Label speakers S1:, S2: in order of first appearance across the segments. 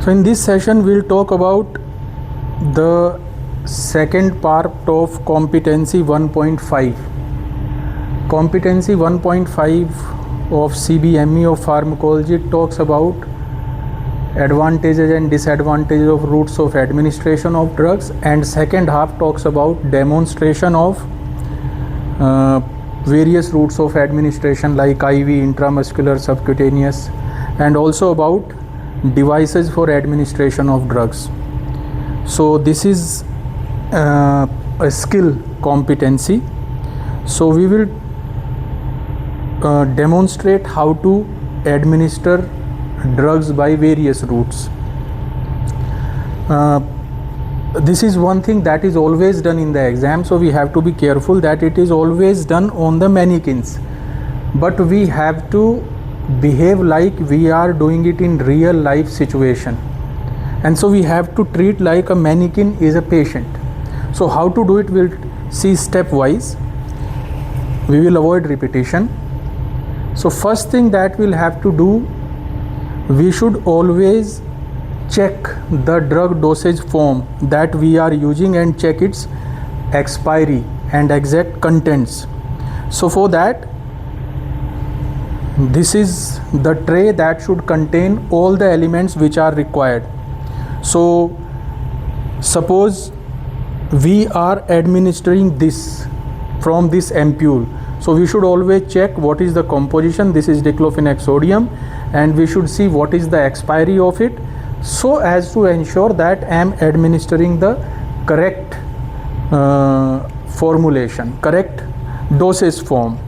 S1: So in this session we'll talk about the second part of competency 1.5. Competency 1.5 of CBME of pharmacology talks about advantages and disadvantages of routes of administration of drugs, and second half talks about demonstration of various routes of administration like IV, intramuscular, subcutaneous, and also about devices for administration of drugs. So this is a skill competency. So we will demonstrate how to administer drugs by various routes. This is one thing that is always done in the exam, so we have to be careful that it is always done on the mannequins, but we have to behave like we are doing it in real life situation, and so we have to treat like a mannequin is a patient. So how to do it, we'll see stepwise. We will avoid repetition. So first thing that we'll have to do, we should always check the drug dosage form that we are using and check its expiry and exact contents. So for that, this is the tray that should contain all the elements which are required. So suppose we are administering this from this ampule, so we should always check what is the composition. This is diclofenac sodium, and we should see what is the expiry of it, so as to ensure that I am administering the correct formulation, correct dosage form.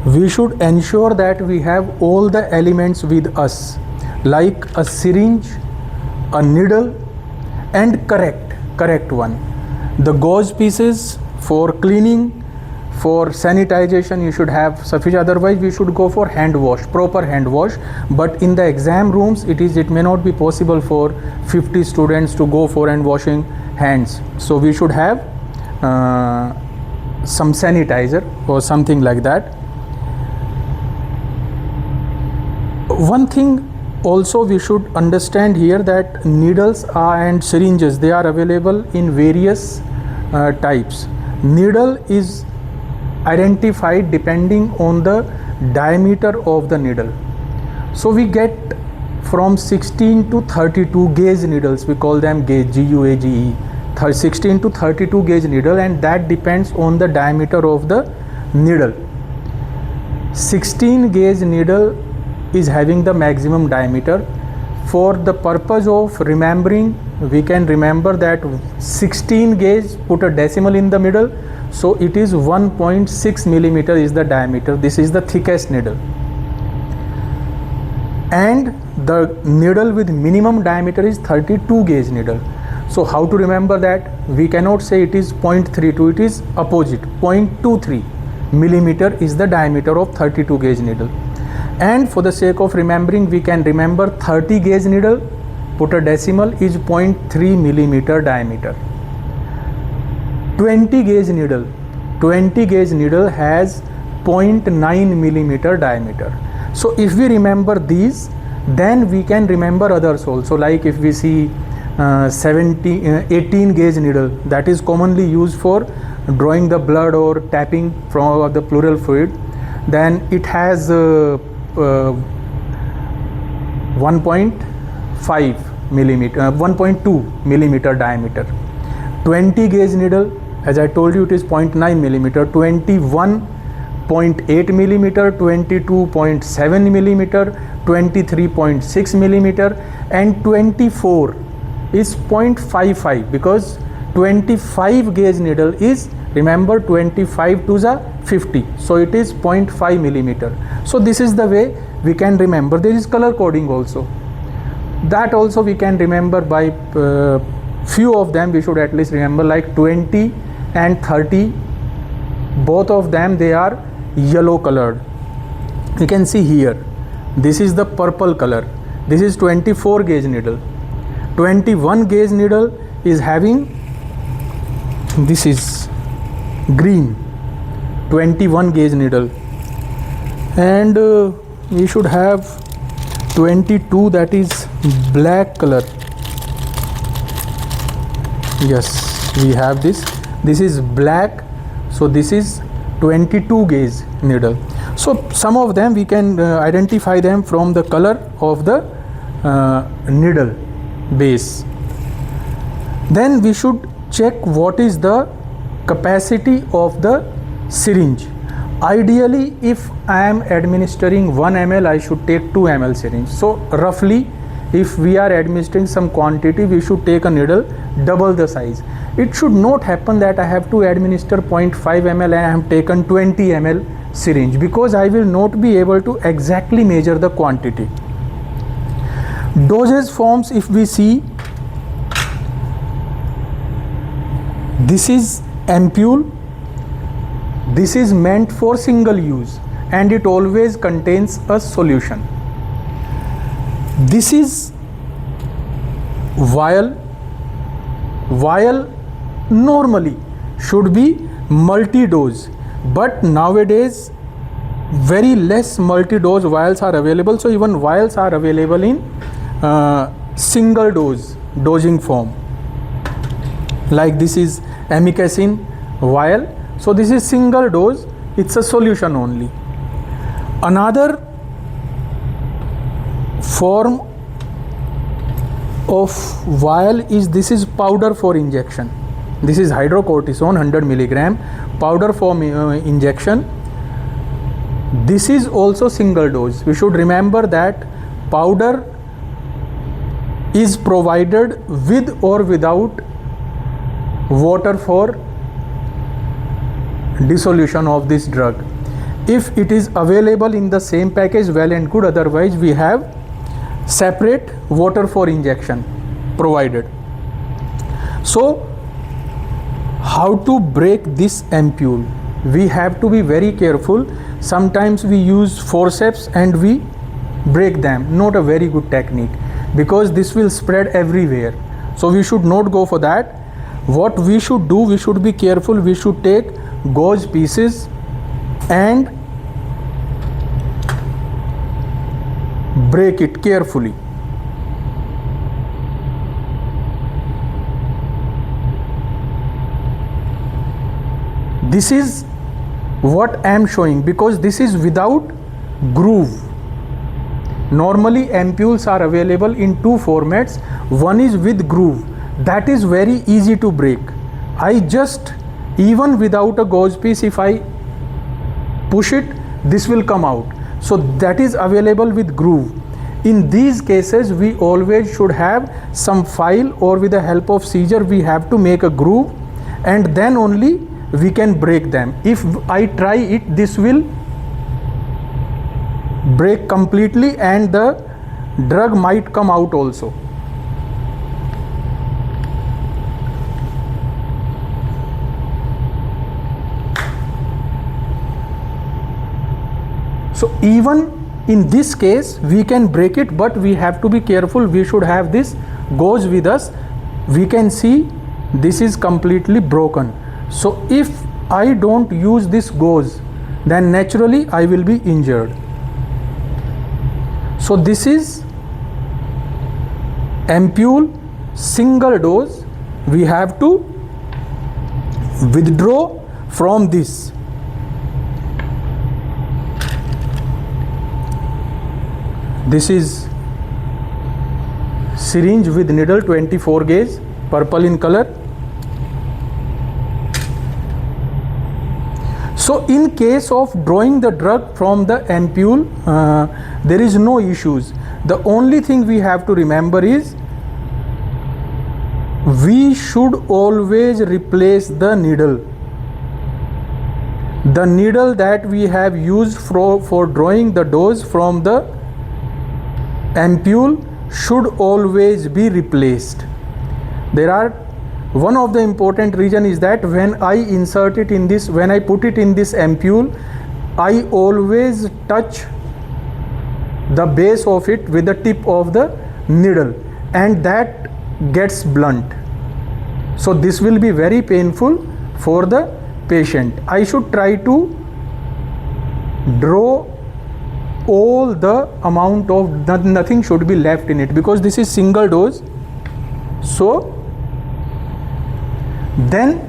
S1: We should ensure that we have all the elements with us, like a syringe, a needle, and correct one. The gauze pieces for cleaning, for sanitization you should have sufficient, otherwise we should go for hand wash, proper hand wash. But in the exam rooms it may not be possible for 50 students to go for and washing hands, so we should have some sanitizer or something like that. One thing also we should understand here, that needles and syringes, they are available in various types. Needle is identified depending on the diameter of the needle. So we get from 16 to 32 gauge needles, we call them gauge, GUAGE, 16 to 32 gauge needle, and that depends on the diameter of the needle. 16 gauge needle is having the maximum diameter. For the purpose of remembering, we can remember that 16 gauge, put a decimal in the middle, so it is 1.6 millimeter is the diameter. This is the thickest needle. And the needle with minimum diameter is 32 gauge needle. So how to remember that? We cannot say it is 0.32, it is opposite. 0.23 millimeter is the diameter of 32 gauge needle. And for the sake of remembering, we can remember 30 gauge needle, put a decimal, is 0.3 millimeter diameter. 20 gauge needle, 20 gauge needle has 0.9 millimeter diameter. So if we remember these, then we can remember others also, like if we see 18 gauge needle, that is commonly used for drawing the blood or tapping from the pleural fluid, then it has 1.5 millimeter, 1.2 millimeter diameter. 20 gauge needle, as I told you, it is 0.9 millimeter, 21.8 millimeter, 22.7 millimeter, 23.6 millimeter, and 24 is 0.55, because 25 gauge needle is, remember, 25 to the 50, so it is 0.5 millimeter. So this is the way we can remember. There is color coding also, that also we can remember by few of them we should at least remember, like 20 and 30, both of them they are yellow colored. You can see here, this is the purple color, this is 24 gauge needle. 21 gauge needle is having, this is green, 21 gauge needle, and we should have 22, that is black color. Yes, we have this. This is black, so this is 22 gauge needle. So some of them we can identify them from the color of the needle base. Then we should check what is the capacity of the syringe. Ideally, if I am administering 1 ml, I should take 2 ml syringe. So roughly, if we are administering some quantity, we should take a needle double the size. It should not happen that I have to administer 0.5 ml and I have taken 20 ml syringe, because I will not be able to exactly measure the quantity. Dosage forms, if we see, this is ampule. This is meant for single use and it always contains a solution. This is vial. Vial normally should be multi-dose, but nowadays very less multi-dose vials are available. So even vials are available in single dose dosing form. Like this is amikacin vial. So this is single dose, it's a solution only. Another form of vial is, this is powder for injection. This is hydrocortisone 100 milligram powder for injection. This is also single dose. We should remember that powder is provided with or without water for dissolution of this drug. If it is available in the same package, well and good, otherwise we have separate water for injection provided. So how to break this ampule? We have to be very careful. Sometimes we use forceps and we break them. Not a very good technique, because this will spread everywhere. So we should not go for that. What we should do, we should be careful. We should take gauze pieces and break it carefully. This is what I am showing, because this is without groove. Normally ampules are available in two formats. One is with groove. That is very easy to break. I just, even without a gauze piece, if I push it, this will come out. So that is available with groove. In these cases, we always should have some file, or with the help of seizure we have to make a groove, and then only we can break them. If I try it, this will break completely and the drug might come out also. So even in this case we can break it, but we have to be careful. We should have this gauze with us. We can see this is completely broken. So if I don't use this gauze, then naturally I will be injured. So this is ampule, single dose. We have to withdraw from this. This is syringe with needle, 24 gauge, purple in color. So in case of drawing the drug from the ampule, there is no issues. The only thing we have to remember is we should always replace the needle. The needle that we have used for drawing the dose from the ampule should always be replaced. One of the important reason is that when I insert it in this, when I put it in this ampule, I always touch the base of it with the tip of the needle, and that gets blunt. So this will be very painful for the patient. I should try to draw all the amount of nothing should be left in it, because this is single dose. So then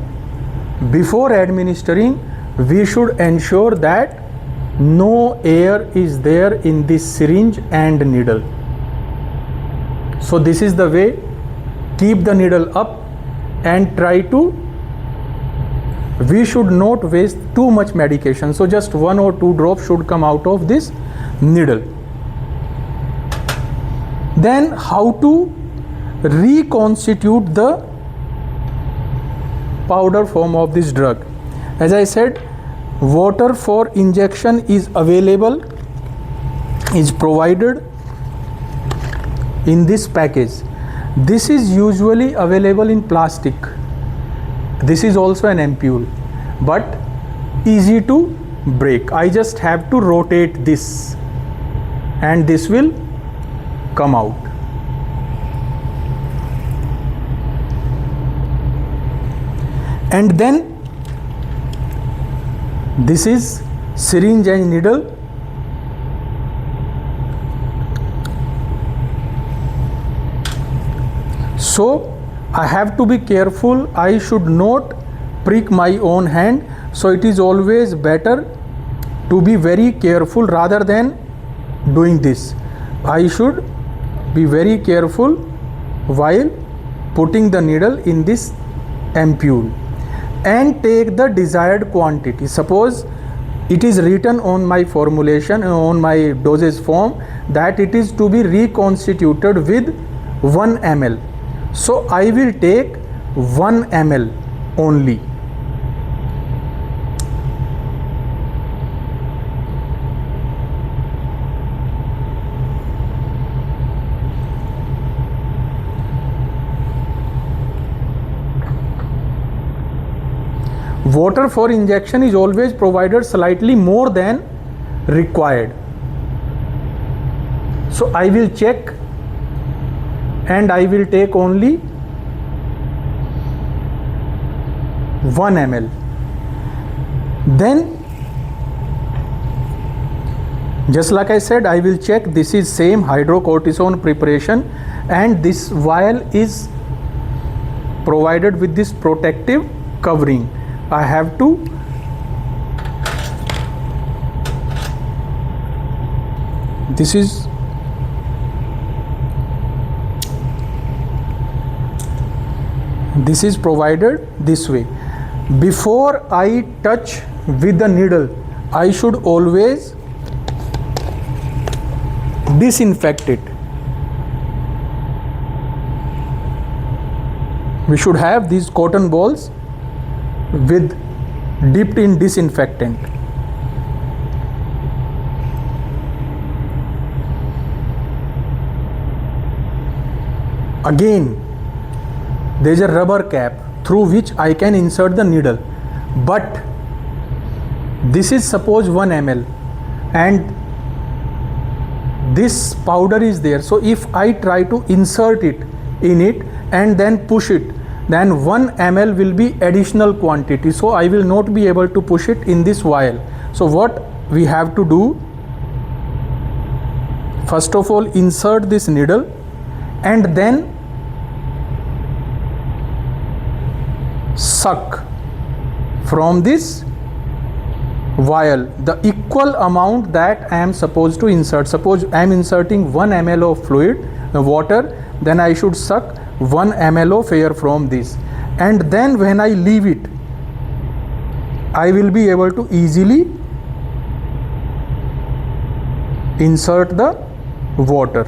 S1: before administering, we should ensure that no air is there in this syringe and needle. So this is the way. Keep the needle up and try to, we should not waste too much medication. So just 1 or 2 drops should come out of this needle. Then how to reconstitute the powder form of this drug. As I said, water for injection is available, is provided in this package. This is usually available in plastic. This is also an ampule, but easy to break. I just have to rotate this and this will come out. And then this is syringe and needle. So I have to be careful. I should not prick my own hand. So it is always better to be very careful rather than doing this. I should be very careful while putting the needle in this ampule and take the desired quantity. Suppose it is written on my formulation, on my dosage form, that it is to be reconstituted with 1 ml. So I will take 1 ml only. Water for injection is always provided slightly more than required. So I will check and I will take only 1 ml. Then just like I said, I will check. This is same hydrocortisone preparation and this vial is provided with this protective covering. I have to this is provided this way. Before I touch with the needle, I should always disinfect it. We should have these cotton balls with dipped in disinfectant. Again, there is a rubber cap through which I can insert the needle, but this is suppose 1 ml and this powder is there. So if I try to insert it in it and then push it, then 1 ml will be additional quantity. So I will not be able to push it in this vial. So what we have to do, first of all, insert this needle and then suck from this vial the equal amount that I am supposed to insert. Suppose I am inserting 1 ml of fluid, water, then I should suck 1 ml of air from this, and then when I leave it, I will be able to easily insert the water.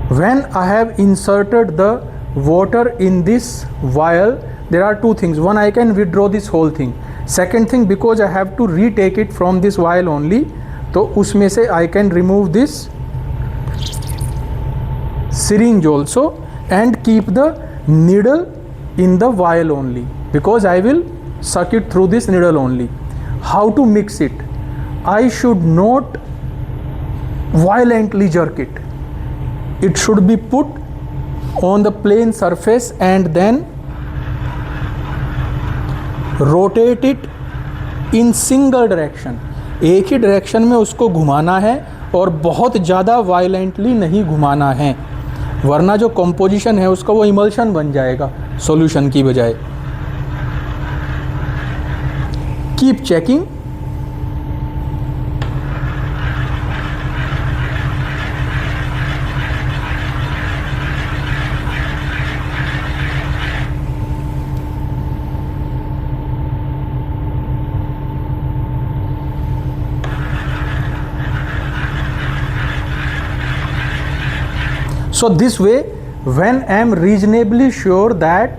S1: When I have inserted the water in this vial, there are two things. One, I can withdraw this whole thing. Second thing, because I have to retake it from this vial only, तो उसमें से I can remove this syringe also and keep the needle in the vial only, because I will suck it through this needle only. How to mix it? I should not violently jerk it. It should be put on the plain surface and then rotate it in single direction, एक ही direction में उसको घुमाना है और बहुत ज़्यादा violently नहीं घुमाना है, वरना जो कंपोजिशन है उसका वो इमल्शन बन जाएगा सॉल्यूशन की बजाय। Keep checking. So this way, when I am reasonably sure that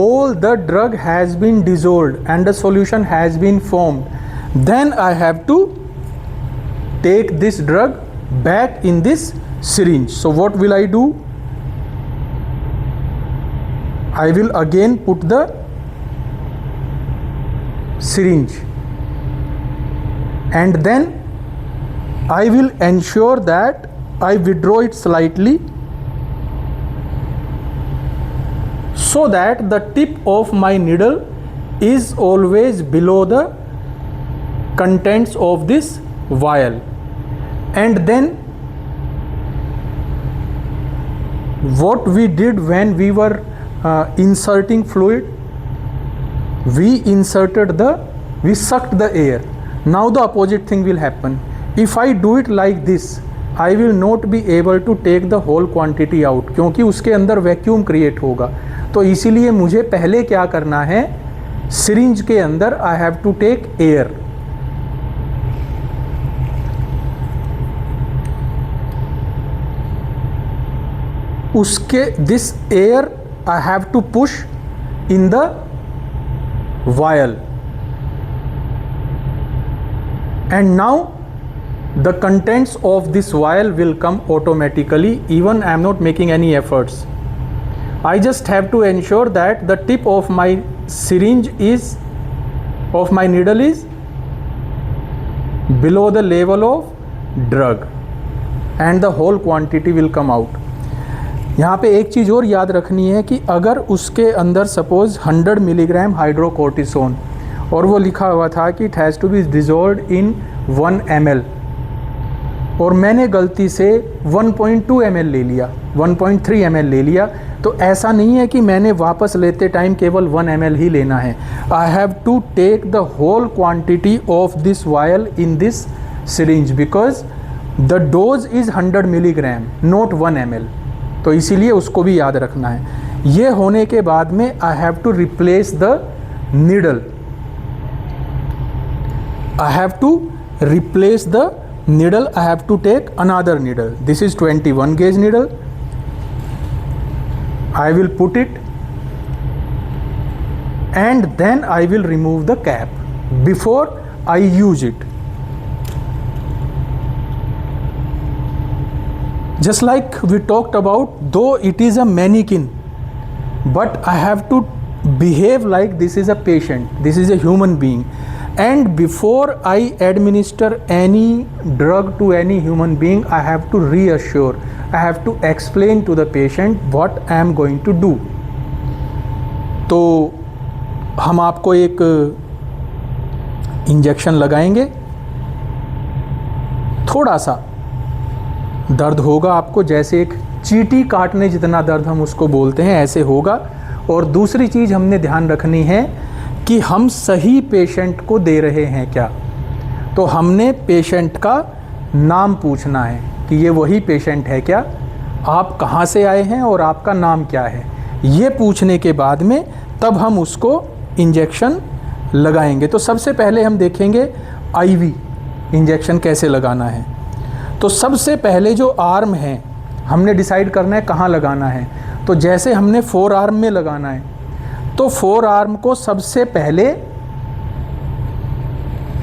S1: all the drug has been dissolved and the solution has been formed, then I have to take this drug back in this syringe. So what will I do? I will again put the syringe, and then I will ensure that I withdraw it slightly so that the tip of my needle is always below the contents of this vial. And then what we did when we were inserting fluid, we sucked the air. Now the opposite thing will happen. If I do it like this, I will not be able to take the whole quantity out, क्योंकि उसके अंदर vacuum create होगा। तो इसीलिए मुझे पहले क्या करना है, सिरिंज के अंदर I have to take air. उसके this air I have to push in the vial, and now the contents of this vial will come automatically, even I am not making any efforts. I just have to ensure that the tip of my syringe is, of my needle is below the level of drug, and the whole quantity will come out. यहाँ पे एक चीज़ और याद रखनी है कि अगर उसके अंदर सपोज 100 मिलीग्राम हाइड्रोकोर्टिसोन और वो लिखा हुआ था कि it has to be dissolved in 1 ml, और मैंने गलती से 1.2 ml ले लिया, 1.3 ml ले लिया, तो ऐसा नहीं है कि मैंने वापस लेते टाइम केवल 1 ml ही लेना है। I have to take the whole quantity of this vial in this syringe because the dose is 100 milligram not 1 ml। तो इसीलिए उसको भी याद रखना है। ये होने के बाद में I have to replace the needle, I have to replace the needle, I have to take another needle. This is 21 gauge needle. I will put it and then I will remove the cap before I use it. Just like we talked about, though it is a mannequin, but I have to behave like this is a patient, this is a human being. And before I administer any drug to any human being, I have to reassure, I have to explain to the patient what I am going to do. तो हम आपको एक injection लगाएंगे, थोड़ा सा दर्द होगा आपको, जैसे एक चींटी काटने जितना दर्द हम उसको बोलते हैं ऐसे होगा। और दूसरी चीज़ हमने ध्यान रखनी है कि हम सही पेशेंट को दे रहे हैं क्या। तो हमने पेशेंट का नाम पूछना है कि ये वही पेशेंट है क्या, आप कहाँ से आए हैं और आपका नाम क्या है। ये पूछने के बाद में तब हम उसको इंजेक्शन लगाएंगे। तो सबसे पहले हम देखेंगे आईवी इंजेक्शन कैसे लगाना है। तो सबसे पहले जो आर्म है हमने डिसाइड करना है कहाँ लगाना है। तो जैसे हमने 4 आर्म में लगाना है, तो 4 आर्म को सबसे पहले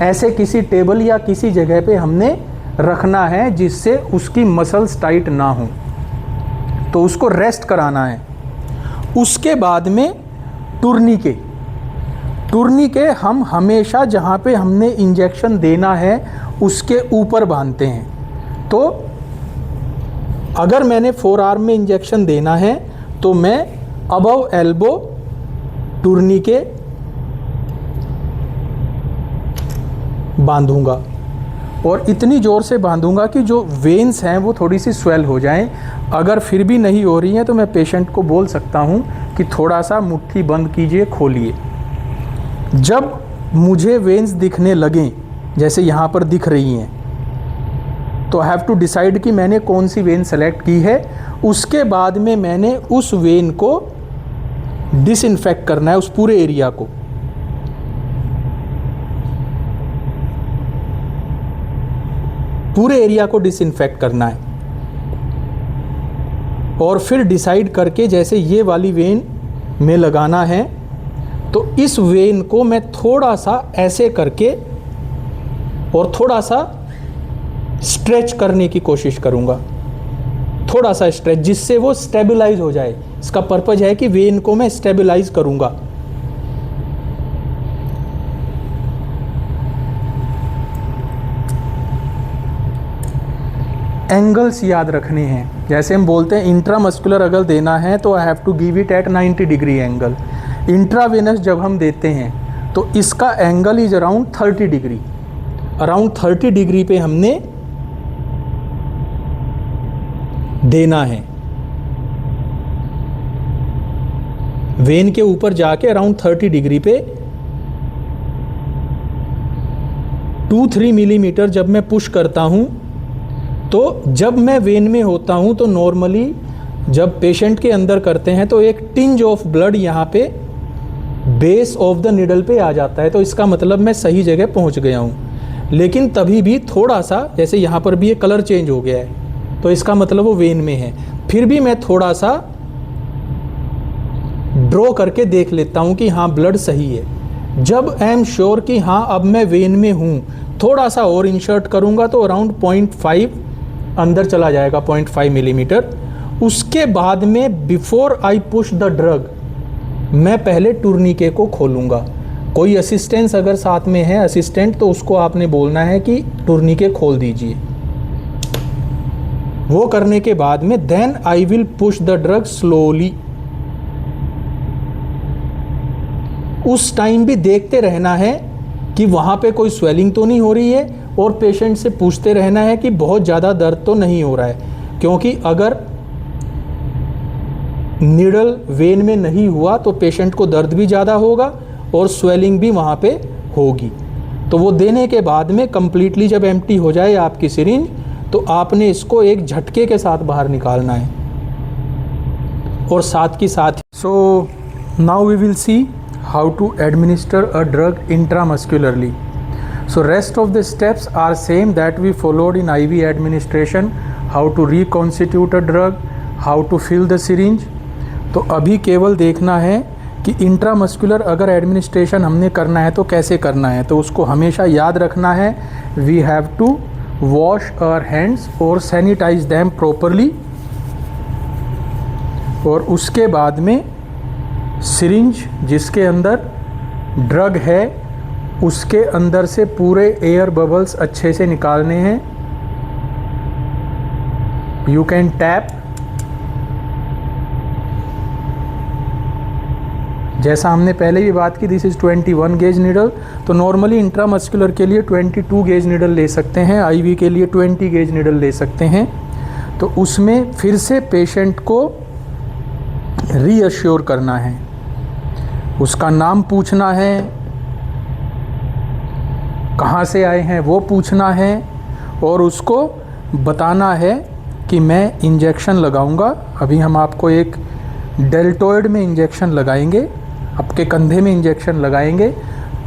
S1: ऐसे किसी टेबल या किसी जगह पे हमने रखना है जिससे उसकी मसल्स टाइट ना हो, तो उसको रेस्ट कराना है। उसके बाद में टूर्निके हम हमेशा जहाँ पे हमने इंजेक्शन देना है उसके ऊपर बांधते हैं। तो अगर मैंने 4 आर्म में इंजेक्शन देना है तो मैं अबव एल्बो टूर्निके बांधूंगा और इतनी ज़ोर से बांधूंगा कि जो वेन्स हैं वो थोड़ी सी स्वेल हो जाएं। अगर फिर भी नहीं हो रही हैं तो मैं पेशेंट को बोल सकता हूं कि थोड़ा सा मुट्ठी बंद कीजिए, खोलिए। जब मुझे वेन्स दिखने लगें, जैसे यहाँ पर दिख रही हैं, तो आई हैव टू डिसाइड कि मैंने कौन सी वेन सेलेक्ट की है। उसके बाद में मैंने उस वेन को डिसइंफेक्ट करना है, उस पूरे एरिया को। पूरे एरिया को डिसइंफेक्ट करना है और फिर डिसाइड करके जैसे ये वाली वेन में लगाना है, तो इस वेन को मैं थोड़ा सा ऐसे करके और थोड़ा सा स्ट्रेच करने की कोशिश करूंगा, थोड़ा सा स्ट्रेच, जिससे वो स्टेबलाइज हो जाए। इसका पर्पज है कि वेन को मैं स्टेबलाइज करूंगा। एंगल्स याद रखने हैं। जैसे हम बोलते हैं इंट्रामस्कुलर अगर देना है तो I have to give it at 90 degree angle. Intravenous जब हम देते हैं तो इसका angle is around 30 degree. Around 30 degree पे हमने देना है। वेन के ऊपर जाके अराउंड 30 डिग्री पे 2-3 मिलीमीटर जब मैं पुश करता हूं, तो जब मैं वेन में होता हूं तो नॉर्मली जब पेशेंट के अंदर करते हैं तो एक टिंज ऑफ ब्लड यहाँ पे बेस ऑफ द निडल पे आ जाता है, तो इसका मतलब मैं सही जगह पहुँच गया हूँ। लेकिन तभी भी थोड़ा सा, जैसे यहाँ पर भी ये कलर चेंज हो गया है, तो इसका मतलब वो वेन में है। फिर भी मैं थोड़ा सा ड्रॉ करके देख लेता हूँ कि हाँ ब्लड सही है। जब आई एम श्योर कि हाँ अब मैं वेन में हूँ, थोड़ा सा और इंसर्ट करूँगा तो अराउंड 0.5 अंदर चला जाएगा, 0.5 मिलीमीटर। उसके बाद में before I push the drug मैं पहले टूर्निके को खोलूँगा। कोई असिस्टेंस अगर साथ में है, असिस्टेंट, तो उसको आपने बोलना है कि टूर्निके खोल दीजिए। वो करने के बाद में then I will push the drug slowly. उस टाइम भी देखते रहना है कि वहाँ पे कोई स्वेलिंग तो नहीं हो रही है, और पेशेंट से पूछते रहना है कि बहुत ज़्यादा दर्द तो नहीं हो रहा है, क्योंकि अगर नीडल वेन में नहीं हुआ तो पेशेंट को दर्द भी ज़्यादा होगा और स्वेलिंग भी वहाँ पे होगी। तो वो देने के बाद में कंप्लीटली जब एम्प्टी हो जाए आपकी सिरिंज, तो आपने इसको एक झटके के साथ बाहर निकालना है और साथ की साथ। So now we will see how to administer a drug intramuscularly. So rest of the steps are same that we followed in IV administration, how to reconstitute a drug, how to fill the syringe. तो अभी केवल देखना है कि intramuscular अगर administration हमने करना है तो कैसे करना है। तो उसको हमेशा याद रखना है, we have to wash our hands और सैनिटाइज दैम प्रॉपरली। और उसके बाद में सिरिंज जिसके अंदर ड्रग है उसके अंदर से पूरे एयर बबल्स अच्छे से निकालने हैं। यू कैन टैप, जैसा हमने पहले भी बात की, दिस इज़ 21 गेज नीडल। तो नॉर्मली इंट्रामस्कुलर के लिए 22 गेज नीडल ले सकते हैं, आईवी के लिए 20 गेज नीडल ले सकते हैं। तो उसमें फिर से पेशेंट को रीअश्योर करना है, उसका नाम पूछना है, कहाँ से आए हैं वो पूछना है, और उसको बताना है कि मैं इंजेक्शन लगाऊंगा। अभी हम आपको एक डेल्टॉइड में इंजेक्शन लगाएंगे, आपके कंधे में इंजेक्शन लगाएंगे।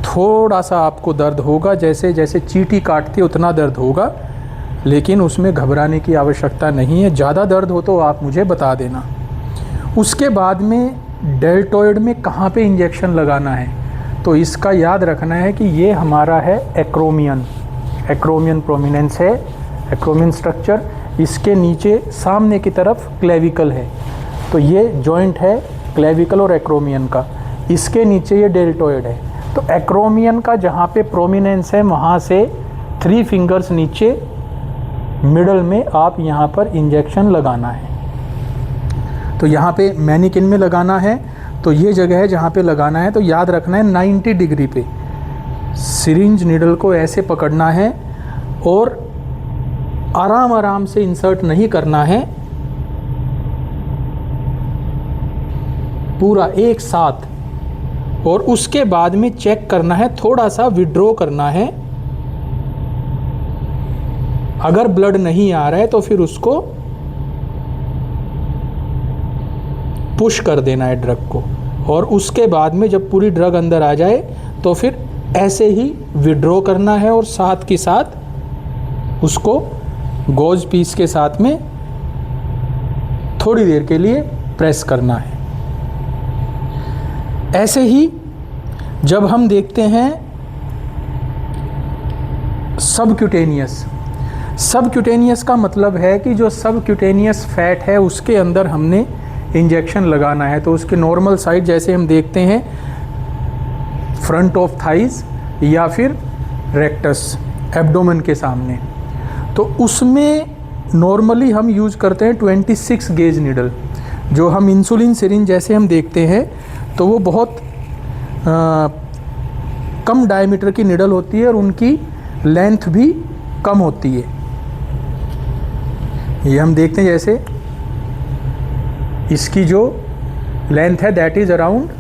S1: थोड़ा सा आपको दर्द होगा, जैसे जैसे चींटी काटती है उतना दर्द होगा, लेकिन उसमें घबराने की आवश्यकता नहीं है। ज़्यादा दर्द हो तो आप मुझे बता देना। उसके बाद में डेल्टॉइड में कहाँ पे इंजेक्शन लगाना है, तो इसका याद रखना है कि ये हमारा है एक्रोमियन प्रोमिनेंस है, एक्रोमियन स्ट्रक्चर। इसके नीचे सामने की तरफ क्लेविकल है, तो ये जॉइंट है क्लेविकल और एक्रोमियन का। इसके नीचे ये डेल्टॉइड है। तो एक्रोमियन का जहाँ पे प्रोमिनेंस है वहाँ से 3 फिंगर्स नीचे मिडल में आप यहाँ पर इंजेक्शन लगाना है। तो यहाँ पे मैनिकिन में लगाना है, तो ये जगह है जहाँ पे लगाना है। तो याद रखना है 90 डिग्री पे सिरिंज नीडल को ऐसे पकड़ना है और आराम आराम से इंसर्ट नहीं करना है, पूरा एक साथ, और उसके बाद में चेक करना है, थोड़ा सा विड्रॉ करना है। अगर ब्लड नहीं आ रहा है तो फिर उसको पुश कर देना है ड्रग को, और उसके बाद में जब पूरी ड्रग अंदर आ जाए तो फिर ऐसे ही विड्रॉ करना है और साथ के साथ उसको गॉज पीस के साथ में थोड़ी देर के लिए प्रेस करना है। ऐसे ही जब हम देखते हैं सबक्यूटेनियस का मतलब है कि जो सबक्यूटेनियस फैट है उसके अंदर हमने इंजेक्शन लगाना है। तो उसके नॉर्मल साइड जैसे हम देखते हैं फ्रंट ऑफ थाइज या फिर रेक्टस एब्डोमेन के सामने, तो उसमें नॉर्मली हम यूज करते हैं 26 गेज नीडल। जो हम इंसुलिन सिरिंज जैसे हम देखते हैं तो वो बहुत कम डायमीटर की नीडल होती है और उनकी लेंथ भी कम होती है। ये हम देखते हैं जैसे इसकी जो लेंथ है दैट इज़ अराउंड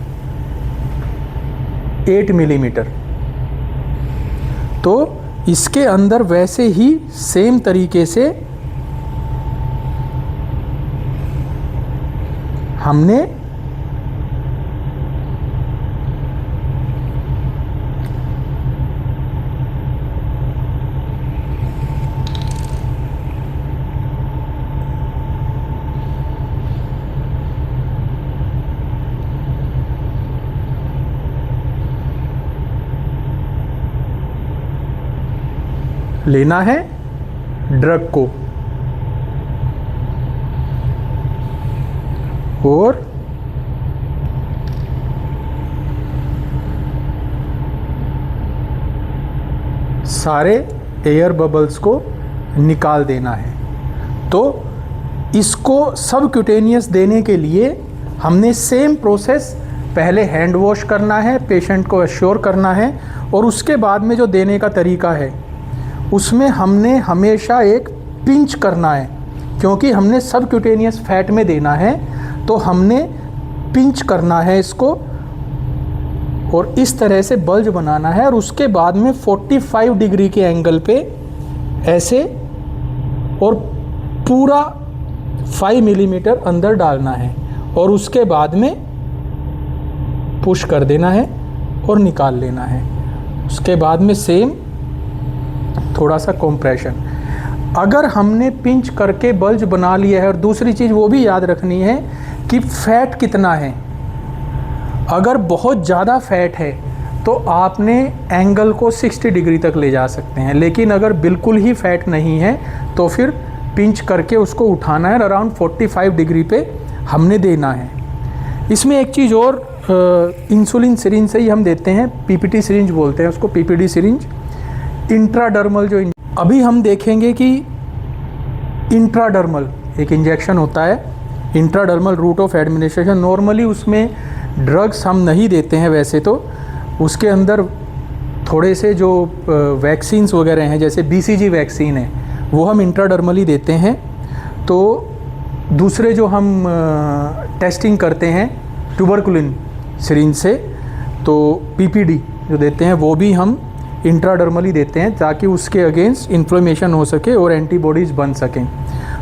S1: 8 मिलीमीटर। तो इसके अंदर वैसे ही सेम तरीके से हमने लेना है ड्रग को और सारे एयर बबल्स को निकाल देना है। तो इसको सबक्यूटेनियस देने के लिए हमने सेम प्रोसेस, पहले हैंड वॉश करना है, पेशेंट को एश्योर करना है, और उसके बाद में जो देने का तरीका है उसमें हमने हमेशा एक पिंच करना है, क्योंकि हमने सबक्यूटेनियस फैट में देना है तो हमने पिंच करना है इसको और इस तरह से बल्ज बनाना है, और उसके बाद में 45 डिग्री के एंगल पे ऐसे और पूरा 5 मिलीमीटर अंदर डालना है और उसके बाद में पुश कर देना है और निकाल लेना है। उसके बाद में सेम थोड़ा सा कंप्रेशन। अगर हमने पिंच करके बल्ज बना लिया है, और दूसरी चीज़ वो भी याद रखनी है कि फैट कितना है। अगर बहुत ज़्यादा फैट है तो आपने एंगल को 60 डिग्री तक ले जा सकते हैं, लेकिन अगर बिल्कुल ही फैट नहीं है तो फिर पिंच करके उसको उठाना है, अराउंड 45 डिग्री पे हमने देना है। इसमें एक चीज़ और, इंसुलिन सिरिंज से ही हम देते हैं, पीपीटी सिरिंज बोलते हैं उसको, पीपीडी सिरिंज। इंट्राडर्मल जो अभी हम देखेंगे कि इंट्राडर्मल एक इंजेक्शन होता है, intradermal root of administration. Normally उसमें ड्रग्स हम नहीं देते हैं वैसे तो, उसके अंदर थोड़े से जो वैक्सीन्स वगैरह हैं जैसे बीसीजी वैक्सीन है वो हम इंट्राडर्मली देते हैं। तो दूसरे जो हम टेस्टिंग करते हैं ट्यूबरकुलिन सिरिंज से, तो पीपीडी जो देते हैं वो भी हम इंट्राडर्मली देते हैं ताकि उसके अगेंस्ट इन्फ्लेमेशन हो सके और एंटीबॉडीज़ बन सकें।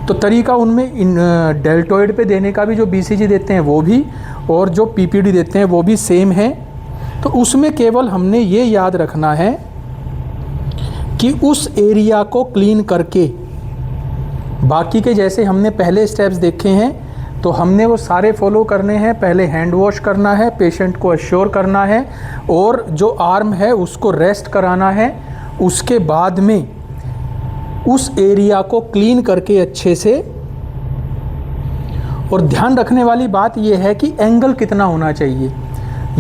S1: तो तरीका उनमें डेल्टॉइड पे देने का भी जो बीसीजी देते हैं वो भी, और जो पीपीडी देते हैं वो भी सेम है। तो उसमें केवल हमने ये याद रखना है कि उस एरिया को क्लीन करके, बाकी के जैसे हमने पहले स्टेप्स देखे हैं तो हमने वो सारे फॉलो करने हैं। पहले हैंड वॉश करना है, पेशेंट को एश्योर करना है और जो आर्म है उसको रेस्ट कराना है। उसके बाद में उस एरिया को क्लीन करके अच्छे से, और ध्यान रखने वाली बात यह है कि एंगल कितना होना चाहिए।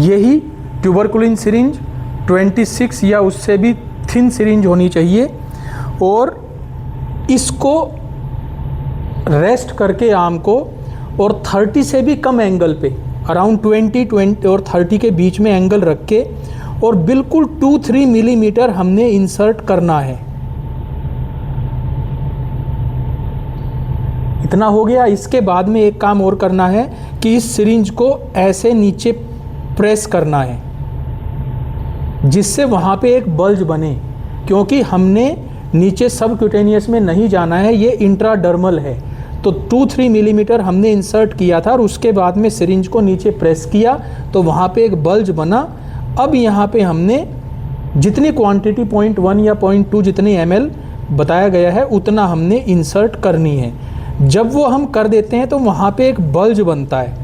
S1: यही ट्यूबरकुलिन सिरिंज 26 या उससे भी थिन सिरिंज होनी चाहिए, और इसको रेस्ट करके आर्म को, और 30 से भी कम एंगल पे, अराउंड 20 और 30 के बीच में एंगल रख के और बिल्कुल 2-3 मिलीमीटर हमने इंसर्ट करना है। इतना हो गया। इसके बाद में एक काम और करना है कि इस सिरिंज को ऐसे नीचे प्रेस करना है जिससे वहाँ पे एक बल्ज बने, क्योंकि हमने नीचे सबक्यूटेनियस में नहीं जाना है, ये इंट्राडर्मल है। तो 2-3 मिलीमीटर हमने इंसर्ट किया था और उसके बाद में सिरिंज को नीचे प्रेस किया तो वहाँ पे एक बल्ज बना। अब यहाँ पे हमने जितनी क्वांटिटी 0.1 या 0.2 जितनी ml बताया गया है उतना हमने इंसर्ट करनी है। जब वो हम कर देते हैं तो वहाँ पे एक बल्ज बनता है,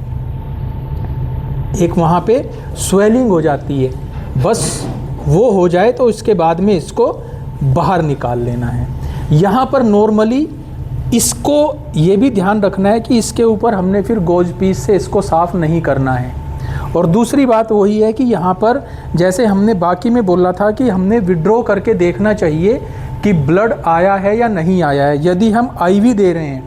S1: एक वहाँ पे स्वेलिंग हो जाती है। बस वो हो जाए तो इसके बाद में इसको बाहर निकाल लेना है। यहाँ पर नॉर्मली इसको ये भी ध्यान रखना है कि इसके ऊपर हमने फिर गोज पीस से इसको साफ़ नहीं करना है। और दूसरी बात वही है कि यहाँ पर जैसे हमने बाकी में बोला था कि हमने विड्रॉ करके देखना चाहिए कि ब्लड आया है या नहीं आया है। यदि हम आईवी दे रहे हैं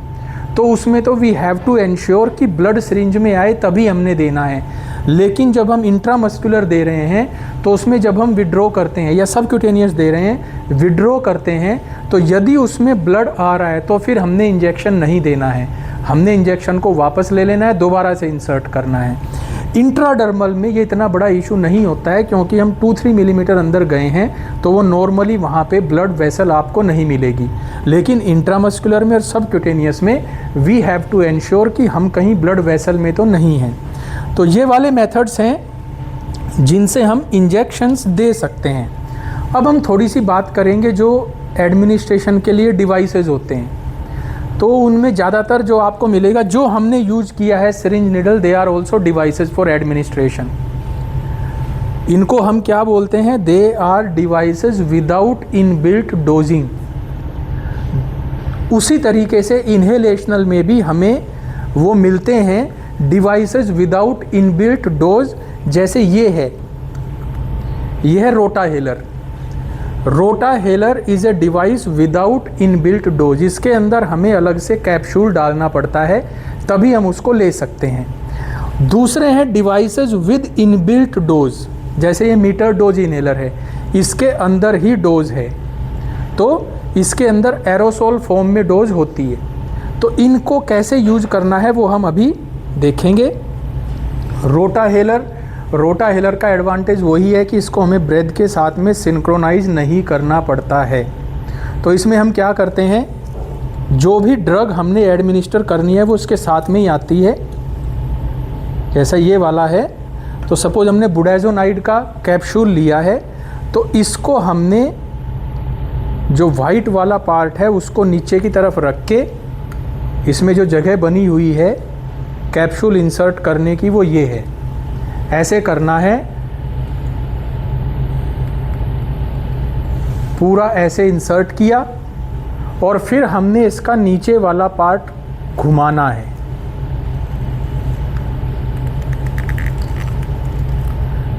S1: तो उसमें तो वी हैव टू एंश्योर कि ब्लड सिरिंज में आए तभी हमने देना है। लेकिन जब हम इंट्रामस्कुलर दे रहे हैं तो उसमें जब हम विड्रॉ करते हैं या सबक्यूटेनियस दे रहे हैं, विड्रॉ करते हैं, तो यदि उसमें ब्लड आ रहा है तो फिर हमने इंजेक्शन नहीं देना है, हमने इंजेक्शन को वापस ले लेना है, दोबारा से इंसर्ट करना है। इंट्राडर्मल में ये इतना बड़ा इशू नहीं होता है क्योंकि हम 2-3 मिलीमीटर अंदर गए हैं तो वो नॉर्मली वहाँ पे ब्लड वेसल आपको नहीं मिलेगी। लेकिन इंट्रामस्कुलर में और सबक्यूटेनियस में वी हैव टू एंश्योर कि हम कहीं ब्लड वेसल में तो नहीं हैं। तो ये वाले मेथड्स हैं जिनसे हम इंजेक्शंस दे सकते हैं। अब हम थोड़ी सी बात करेंगे जो एडमिनिस्ट्रेशन के लिए डिवाइसेस होते हैं। तो उनमें ज़्यादातर जो आपको मिलेगा, जो हमने यूज किया है syringe needle, they are also devices for administration. इनको हम क्या बोलते हैं? They are devices without inbuilt dosing. उसी तरीके से इनहेलेशनल में भी हमें वो मिलते हैं डिवाइसेस विदाउट इनबिल्ट डोज। जैसे ये है rotahaler. Rotahaler is a device without inbuilt dose. इसके अंदर हमें अलग से कैप्सूल डालना पड़ता है तभी हम उसको ले सकते हैं। दूसरे हैं डिवाइसेस विद इनबिल्ट डोज, जैसे ये मीटर डोज इनहेलर है, इसके अंदर ही डोज है, तो इसके अंदर एरोसोल फॉर्म में डोज होती है। तो इनको कैसे यूज करना है वो हम अभी देखेंगे। रोटाहेलर का एडवांटेज वही है कि इसको हमें ब्रेथ के साथ में सिंक्रोनाइज नहीं करना पड़ता है। तो इसमें हम क्या करते हैं, जो भी ड्रग हमने एडमिनिस्टर करनी है वो उसके साथ में ही आती है। जैसा ये वाला है, तो सपोज हमने बुडाइजोनाइड का कैप्सूल लिया है, तो इसको हमने जो वाइट वाला पार्ट है उसको नीचे की तरफ रख के इसमें जो जगह बनी हुई है कैप्सूल इंसर्ट करने की वो ये है। ऐसे करना है, पूरा ऐसे इंसर्ट किया और फिर हमने इसका नीचे वाला पार्ट घुमाना है।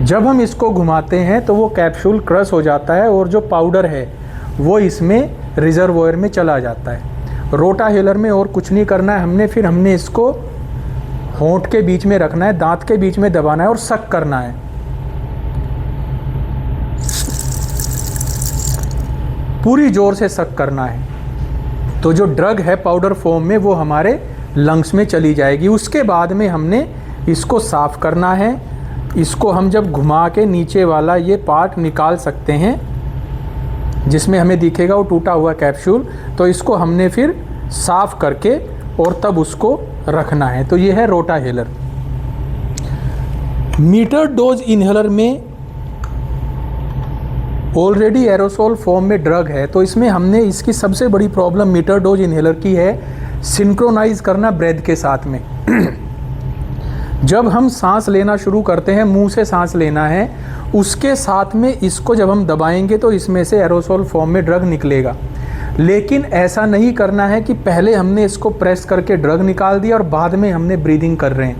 S1: जब हम इसको घुमाते हैं तो वो कैप्सूल क्रश हो जाता है और जो पाउडर है वो इसमें रिजर्वोयर में चला जाता है। रोटाहेलर में और कुछ नहीं करना है, हमने इसको होंठ के बीच में रखना है, दांत के बीच में दबाना है और सक करना है। पूरी जोर से सक करना है तो जो ड्रग है पाउडर फॉर्म में वो हमारे लंग्स में चली जाएगी। उसके बाद में हमने इसको साफ करना है। इसको हम जब घुमा के नीचे वाला ये पार्ट निकाल सकते हैं जिसमें हमें दिखेगा वो टूटा हुआ कैप्सूल, तो इसको हमने फिर साफ करके और तब उसको रखना है। तो ये है रोटाहेलर। मीटर डोज इनहेलर में ऑलरेडी एरोसोल फॉर्म में ड्रग है, तो इसमें हमने इसकी सबसे बड़ी प्रॉब्लम मीटर डोज इनहेलर की है सिंक्रोनाइज करना ब्रेथ के साथ में। जब हम सांस लेना शुरू करते हैं, मुंह से सांस लेना है, उसके साथ में इसको जब हम दबाएंगे तो इसमें से एरोसोल फॉर्म में ड्रग निकलेगा। लेकिन ऐसा नहीं करना है कि पहले हमने इसको प्रेस करके ड्रग निकाल दिया और बाद में हमने ब्रीदिंग कर रहे हैं,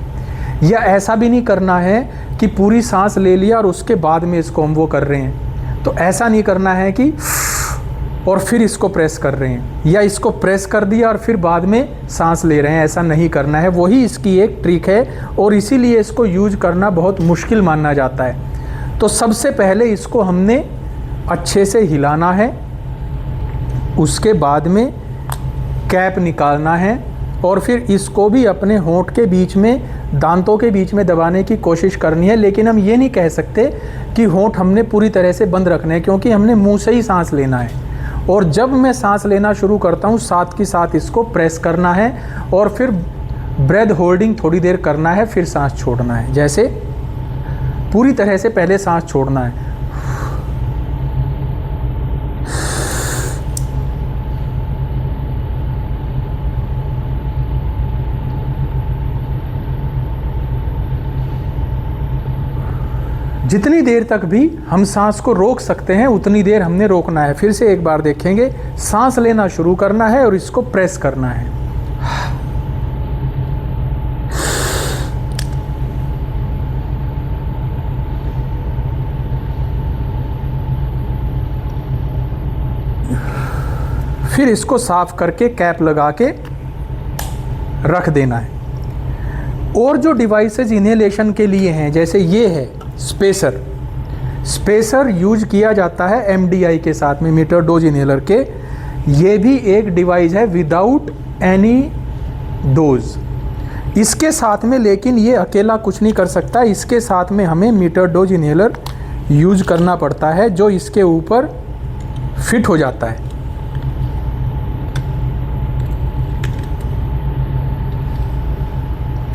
S1: या ऐसा भी नहीं करना है कि पूरी सांस ले लिया और उसके बाद में इसको हम वो कर रहे हैं। तो ऐसा नहीं करना है कि और फिर इसको प्रेस कर रहे हैं, या इसको प्रेस कर दिया और फिर बाद में सांस ले रहे हैं, ऐसा नहीं करना है। वही इसकी एक ट्रिक है और इसीलिए इसको यूज करना बहुत मुश्किल माना जाता है। तो सबसे पहले इसको हमने अच्छे से हिलाना है, उसके बाद में कैप निकालना है और फिर इसको भी अपने होंठ के बीच में, दांतों के बीच में दबाने की कोशिश करनी है। लेकिन हम ये नहीं कह सकते कि होंठ हमने पूरी तरह से बंद रखने हैं, क्योंकि हमने मुंह से ही सांस लेना है। और जब मैं सांस लेना शुरू करता हूँ, साथ के साथ इसको प्रेस करना है और फिर ब्रेथ होल्डिंग थोड़ी देर करना है, फिर सांस छोड़ना है। जैसे पूरी तरह से पहले सांस छोड़ना है, जितनी देर तक भी हम सांस को रोक सकते हैं उतनी देर हमने रोकना है। फिर से एक बार देखेंगे, सांस लेना शुरू करना है और इसको प्रेस करना है। फिर इसको साफ करके कैप लगा के रख देना है। और जो डिवाइसेज इनहेलेशन के लिए हैं, जैसे ये है स्पेसर यूज किया जाता है एमडीआई के साथ में, मीटर डोज इनहेलर के। ये भी एक डिवाइस है विदाउट एनी डोज। इसके साथ में, लेकिन ये अकेला कुछ नहीं कर सकता, इसके साथ में हमें मीटर डोज इनहेलर यूज करना पड़ता है, जो इसके ऊपर फिट हो जाता है।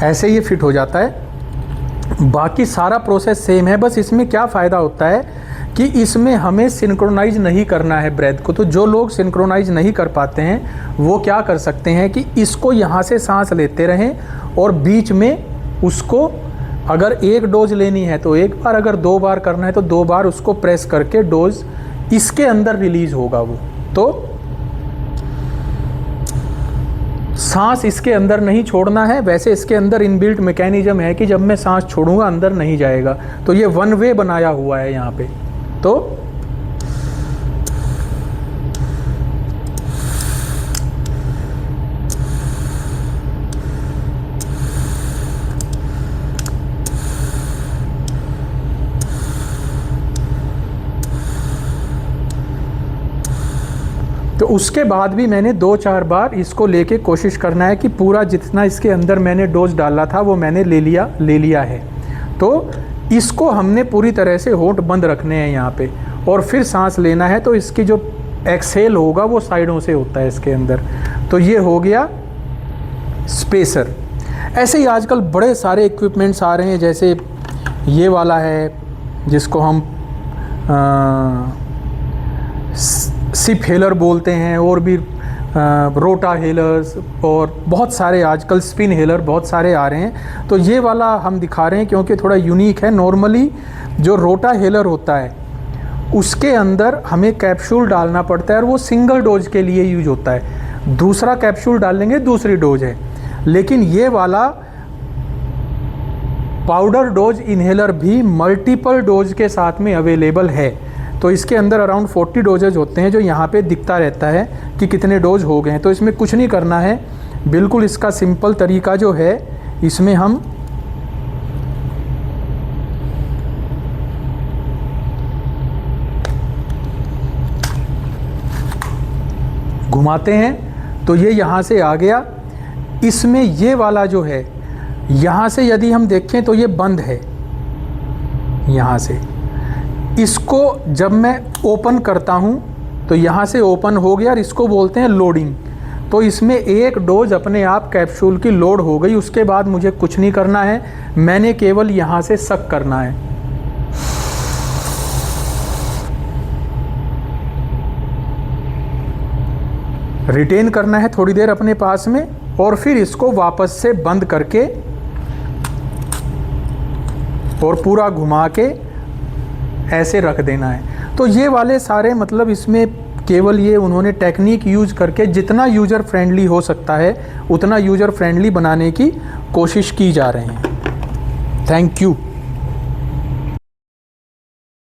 S1: ऐसे ये फिट हो जाता है। बाकी सारा प्रोसेस सेम है, बस इसमें क्या फ़ायदा होता है कि इसमें हमें सिंक्रोनाइज नहीं करना है ब्रेथ को। तो जो लोग सिंक्रोनाइज नहीं कर पाते हैं वो क्या कर सकते हैं कि इसको यहाँ से सांस लेते रहें और बीच में उसको, अगर एक डोज लेनी है तो एक बार, अगर 2 बार करना है तो 2 बार उसको प्रेस करके डोज इसके अंदर रिलीज होगा वो। तो सांस इसके अंदर नहीं छोड़ना है। वैसे इसके अंदर इनबिल्ट मैकेनिज्म है कि जब मैं सांस छोड़ूंगा अंदर नहीं जाएगा, तो ये 1 वे बनाया हुआ है यहाँ पे। तो तो उसके बाद भी मैंने 2-4 बार इसको लेके कोशिश करना है कि पूरा जितना इसके अंदर मैंने डोज डाला था वो मैंने ले लिया है। तो इसको हमने पूरी तरह से होंठ बंद रखने हैं यहाँ पे, और फिर सांस लेना है। तो इसकी जो एक्सहेल होगा वो साइडों से होता है इसके अंदर। तो ये हो गया स्पेसर। ऐसे ही आजकल बड़े सारे इक्विपमेंट्स आ रहे हैं, जैसे ये वाला है जिसको हम सिप हेलर बोलते हैं, और भी रोटा हेलर्स, और बहुत सारे आजकल स्पिन हेलर बहुत सारे आ रहे हैं। तो ये वाला हम दिखा रहे हैं क्योंकि थोड़ा यूनिक है। नॉर्मली जो रोटा हेलर होता है उसके अंदर हमें कैप्सूल डालना पड़ता है और वो सिंगल डोज के लिए यूज होता है। दूसरा कैप्सूल डालेंगे दूसरी डोज है। लेकिन ये वाला पाउडर डोज इन्हेलर भी मल्टीपल डोज के साथ में अवेलेबल है। तो इसके अंदर अराउंड 40 डोजेज होते हैं, जो यहाँ पे दिखता रहता है कि कितने डोज हो गए हैं। तो इसमें कुछ नहीं करना है, बिल्कुल इसका सिंपल तरीका जो है, इसमें हम घुमाते हैं तो ये यहाँ से आ गया। इसमें ये वाला जो है, यहाँ से यदि हम देखें तो ये बंद है यहाँ से। इसको जब मैं ओपन करता हूँ तो यहाँ से ओपन हो गया और इसको बोलते हैं लोडिंग। तो इसमें एक डोज अपने आप कैप्सूल की लोड हो गई। उसके बाद मुझे कुछ नहीं करना है, मैंने केवल यहाँ से सक करना है। रिटेन करना है थोड़ी देर अपने पास में, और फिर इसको वापस से बंद करके और पूरा घुमा के ऐसे रख देना है। तो ये वाले सारे, मतलब इसमें केवल ये उन्होंने टेक्निक यूज करके जितना यूज़र फ्रेंडली हो सकता है उतना यूज़र फ्रेंडली बनाने की कोशिश की जा रही है। Thank you.